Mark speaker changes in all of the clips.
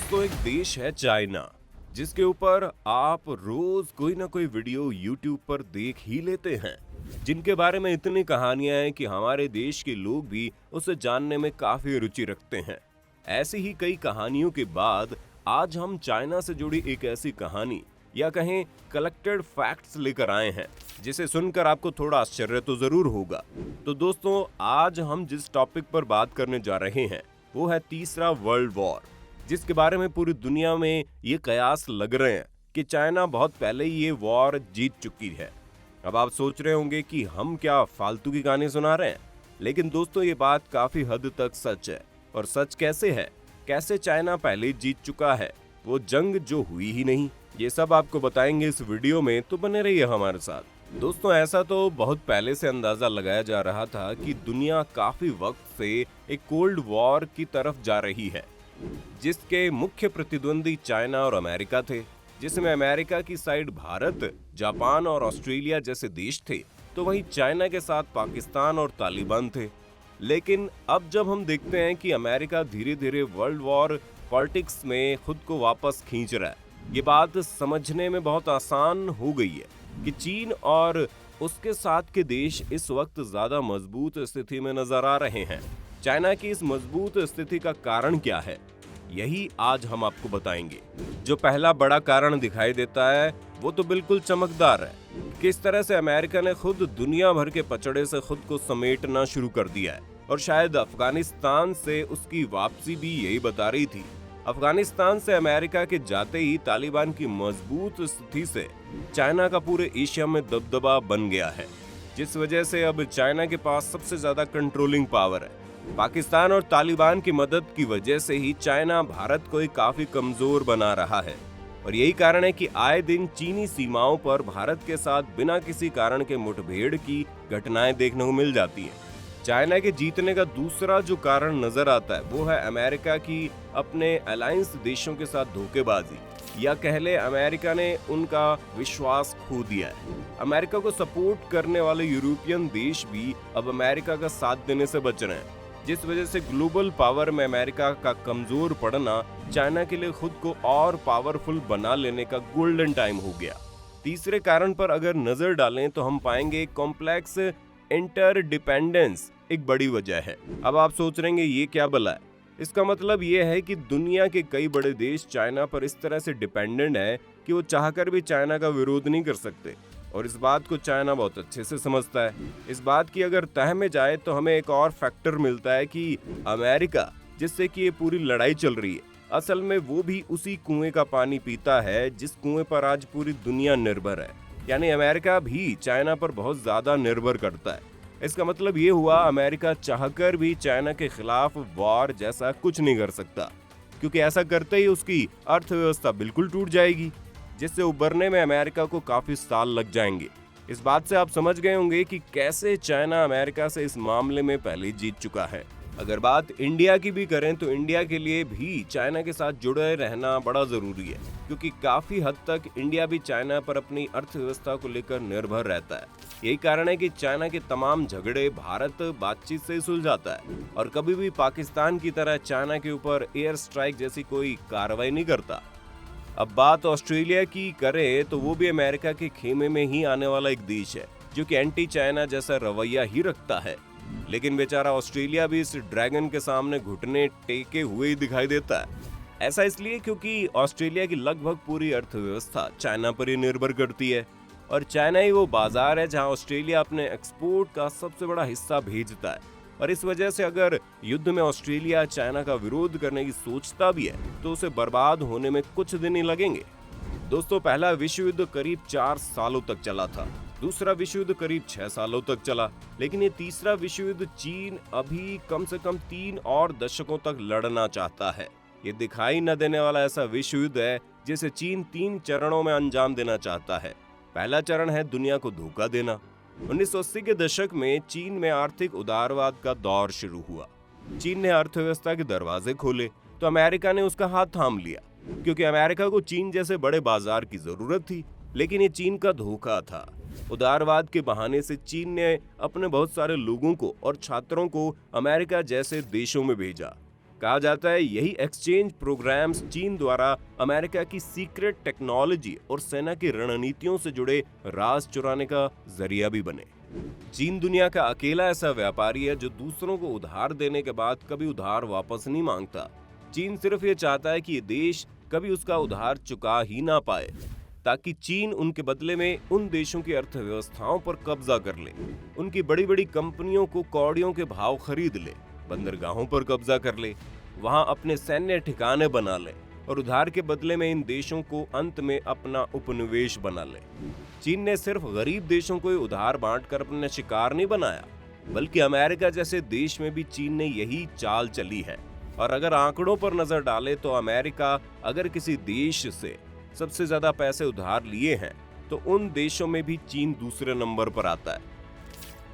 Speaker 1: दोस्तों एक देश है चाइना, जिसके ऊपर आप रोज कोई ना कोई वीडियो यूट्यूब पर देख ही लेते हैं, जिनके बारे में इतनी कहानियां हैं कि हमारे देश के लोग भी उसे जानने में काफी रुचि रखते हैं। ऐसी ही कई कहानियों के बाद आज हम चाइना से जुड़ी एक ऐसी कहानी या कहें कलेक्टेड फैक्ट्स लेकर आए हैं, जिसे सुनकर आपको थोड़ा आश्चर्य तो जरूर होगा। तो दोस्तों आज हम जिस टॉपिक पर बात करने जा रहे हैं वो है तीसरा वर्ल्ड वॉर, जिसके बारे में पूरी दुनिया में ये कयास लग रहे हैं कि चाइना बहुत पहले ही ये वॉर जीत चुकी है। अब आप सोच रहे होंगे कि हम क्या फालतू की कहानी सुना रहे हैं, लेकिन दोस्तों ये बात काफी हद तक सच है। और सच कैसे है, कैसे चाइना पहले जीत चुका है, वो जंग जो हुई ही नहीं, ये सब आपको बताएंगे इस वीडियो में, तो बने रहिए हमारे साथ। दोस्तों ऐसा तो बहुत पहले से अंदाजा लगाया जा रहा था कि दुनिया काफी वक्त से एक कोल्ड वॉर की तरफ जा रही है, जिसके मुख्य प्रतिद्वंदी चाइना और अमेरिका थे, जिसमें अमेरिका की साइड भारत, जापान और ऑस्ट्रेलिया जैसे देश थे, तो वहीं चाइना के साथ पाकिस्तान और तालिबान थे। लेकिन अब जब हम देखते हैं कि अमेरिका धीरे धीरे वर्ल्ड वॉर पॉलिटिक्स में खुद को वापस खींच रहा है, ये बात समझने में बहुत आसान हो गई है कि चीन और उसके साथ के देश इस वक्त ज्यादा मजबूत स्थिति में नजर आ रहे हैं। चाइना की इस मजबूत स्थिति का कारण क्या है, यही आज हम आपको बताएंगे। जो पहला बड़ा कारण दिखाई देता है वो तो बिल्कुल चमकदार है। किस तरह से अमेरिका ने खुद दुनिया भर के पचड़े से खुद को समेटना शुरू कर दिया है, और शायद अफगानिस्तान से उसकी वापसी भी यही बता रही थी। अफगानिस्तान से अमेरिका के जाते ही तालिबान की मजबूत स्थिति से चाइना का पूरे एशिया में दबदबा बन गया है, जिस वजह से अब चाइना के पास सबसे ज्यादा कंट्रोलिंग पावर है। पाकिस्तान और तालिबान की मदद की वजह से ही चाइना भारत को ही काफी कमजोर बना रहा है, और यही कारण है कि आए दिन चीनी सीमाओं पर भारत के साथ बिना किसी कारण के मुठभेड़ की घटनाएं देखने को मिल जाती हैं। चाइना के जीतने का दूसरा जो कारण नजर आता है वो है अमेरिका की अपने अलायंस देशों के साथ धोखेबाजी, या कह ले अमेरिका ने उनका विश्वास खो दिया है। अमेरिका को सपोर्ट करने वाले यूरोपियन देश भी अब अमेरिका का साथ देने से बच रहे हैं, जिस वजह से ग्लोबल पावर में अमेरिका का कमजोर पड़ना चाइना के लिए खुद को और पावरफुल बना लेने का गोल्डन टाइम हो गया। तीसरे कारण पर अगर नजर डालें तो हम पाएंगे कॉम्प्लेक्स इंटरडिपेंडेंस एक बड़ी वजह है। अब आप सोच रहे हैं ये क्या भला है? इसका मतलब ये है कि दुनिया के कई बड़े देश चाइना पर इस तरह से डिपेंडेंट है कि वो चाहकर भी चाइना का विरोध नहीं कर सकते, और इस बात को चाइना बहुत अच्छे से समझता है। इस बात की अगर तह में जाए तो हमें एक और फैक्टर मिलता है कि अमेरिका, जिससे कि ये पूरी लड़ाई चल रही है, असल में वो भी उसी कुएं का पानी पीता है जिस कुएं पर आज पूरी दुनिया निर्भर है। यानी अमेरिका भी चाइना पर बहुत ज्यादा निर्भर करता है। इसका मतलब ये हुआ अमेरिका चाहकर भी चाइना के खिलाफ वॉर जैसा कुछ नहीं कर सकता, क्योंकि ऐसा करते ही उसकी अर्थव्यवस्था बिल्कुल टूट जाएगी, जिससे उबरने में अमेरिका को काफी साल लग जाएंगे। इस बात से आप समझ गए होंगे कि कैसे चाइना अमेरिका से इस मामले में पहले जीत चुका है। अगर बात इंडिया की भी करें तो इंडिया के लिए भी चाइना के साथ जुड़े रहना बड़ा जरूरी है, क्योंकि काफी हद तक इंडिया भी चाइना पर अपनी अर्थव्यवस्था को लेकर निर्भर रहता है। यही कारण है कि चाइना के तमाम झगड़े भारत बातचीत से सुलझाता है, और कभी भी पाकिस्तान की तरह चाइना के ऊपर एयर स्ट्राइक जैसी कोई कार्रवाई नहीं करता। अब बात ऑस्ट्रेलिया की करें तो वो भी अमेरिका के खेमे में ही आने वाला एक देश है, जो कि एंटी चाइना जैसा रवैया ही रखता है। लेकिन बेचारा ऑस्ट्रेलिया भी इस ड्रैगन के सामने घुटने टेके हुए ही दिखाई देता है। ऐसा इसलिए क्योंकि ऑस्ट्रेलिया की लगभग पूरी अर्थव्यवस्था चाइना पर ही निर्भर करती है, और चाइना ही वो बाजार है जहां ऑस्ट्रेलिया अपने एक्सपोर्ट का सबसे बड़ा हिस्सा भेजता है। और इस वजह से अगर युद्ध में ऑस्ट्रेलिया चाइना का विरोध करने की सोचता भी है तो उसे बर्बाद होने में कुछ दिन ही लगेंगे। दोस्तों पहला विश्व युद्ध करीब 4 सालों तक चला था, दूसरा विश्व युद्ध करीब 6 सालों तक चला, लेकिन ये तीसरा विश्व युद्ध चीन अभी कम से कम 3 और दशकों तक लड़ना चाहता है। ये दिखाई न देने वाला ऐसा विश्व युद्ध है जिसे चीन 3 चरणों में अंजाम देना चाहता है। पहला चरण है दुनिया को धोखा देना। 1980 के दशक में चीन में आर्थिक उदारवाद का दौर शुरू हुआ। चीन ने अर्थव्यवस्था के दरवाजे खोले तो अमेरिका ने उसका हाथ थाम लिया, क्योंकि अमेरिका को चीन जैसे बड़े बाजार की जरूरत थी, लेकिन ये चीन का धोखा था। उदारवाद के बहाने से चीन ने अपने बहुत सारे लोगों को और छात्रों को अमेरिका जैसे देशों में भेजा, कहा जाता है यही एक्सचेंज प्रोग्राम्स चीन द्वारा अमेरिका की सीक्रेट टेक्नोलॉजी और सेना की रणनीतियों से जुड़े राज चुराने का जरिया भी बने। चीन दुनिया का अकेला ऐसा व्यापारी है जो दूसरों को उधार देने के बाद कभी उधार वापस नहीं मांगता। चीन सिर्फ ये चाहता है कि ये देश कभी उसका उधार चुका ही ना पाए, ताकि चीन उनके बदले में उन देशों की अर्थव्यवस्थाओं पर कब्जा कर ले, उनकी बड़ी बड़ी कंपनियों को कौड़ियों के भाव खरीद ले, बंदरगाहों पर कब्जा कर ले, वहां अपने सैन्य ठिकाने बना ले और उधार के बदले में इन देशों को अंत में अपना उपनिवेश बना ले। चीन ने सिर्फ गरीब देशों को उधार बांटकर अपने शिकार नहीं बनाया, बल्कि अमेरिका जैसे देश में भी चीन ने यही चाल चली है। और अगर आंकड़ों पर नजर डाले तो अमेरिका अगर किसी देश से सबसे ज्यादा पैसे उधार लिए हैं तो उन देशों में भी चीन दूसरे नंबर पर आता है।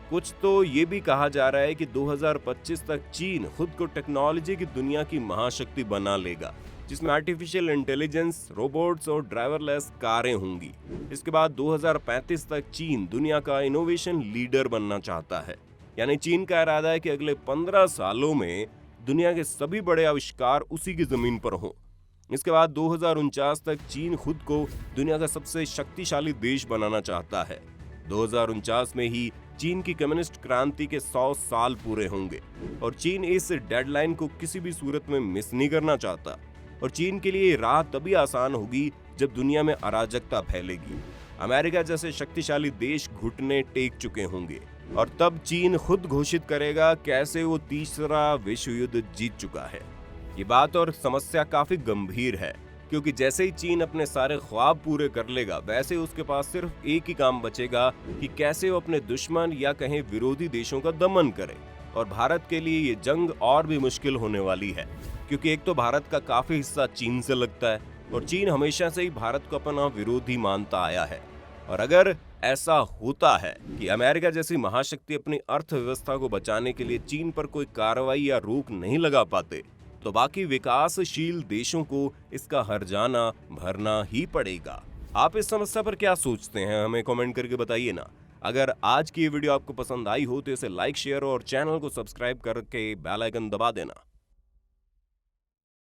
Speaker 1: कुछ तो ये भी कहा जा रहा है कि 2025 तक चीन खुद को टेक्नोलॉजी की दुनिया की महाशक्ति बना लेगा, जिसमें आर्टिफिशियल इंटेलिजेंस, रोबोट्स और ड्राइवरलेस कारें होंगी। इसके बाद 2035 तक चीन दुनिया का इनोवेशन लीडर बनना चाहता है। यानी चीन का इरादा है कि अगले 15 सालों में दुनिया के सभी बड़े आविष्कार उसी की जमीन पर हों। इसके बाद 2049 तक चीन खुद को दुनिया का सबसे शक्तिशाली देश बनाना चाहता है। 2049 में ही चीन की कम्युनिस्ट क्रांति के 100 साल पूरे होंगे और चीन इस डेडलाइन को किसी भी सूरत में मिस नहीं करना चाहता। और चीन के लिए राह तभी आसान होगी जब दुनिया में अराजकता फैलेगी, अमेरिका जैसे शक्तिशाली देश घुटने टेक चुके होंगे और तब चीन खुद घोषित करेगा कैसे वो तीसरा विश्व युद्ध जीत चुका है। ये बात और समस्या काफी गंभीर है, क्योंकि जैसे ही चीन अपने सारे ख्वाब पूरे कर लेगा वैसे उसके पास सिर्फ एक ही काम बचेगा कि कैसे वो अपने दुश्मन या कहें विरोधी देशों का दमन करे। और भारत के लिए ये जंग और भी मुश्किल होने वाली है, क्योंकि एक तो भारत का काफी हिस्सा चीन से लगता है और चीन हमेशा से ही भारत को अपना विरोधी मानता आया है। और अगर ऐसा होता है कि अमेरिका जैसी महाशक्ति अपनी अर्थव्यवस्था को बचाने के लिए चीन पर कोई कार्रवाई या रोक नहीं लगा पाते, तो बाकी विकासशील देशों को इसका हर्जाना भरना ही पड़ेगा। आप इस समस्या पर क्या सोचते हैं, हमें कमेंट करके बताइए ना। अगर आज की ये वीडियो आपको पसंद आई हो तो इसे लाइक, शेयर और चैनल को सब्सक्राइब करके बेल आइकन दबा देना।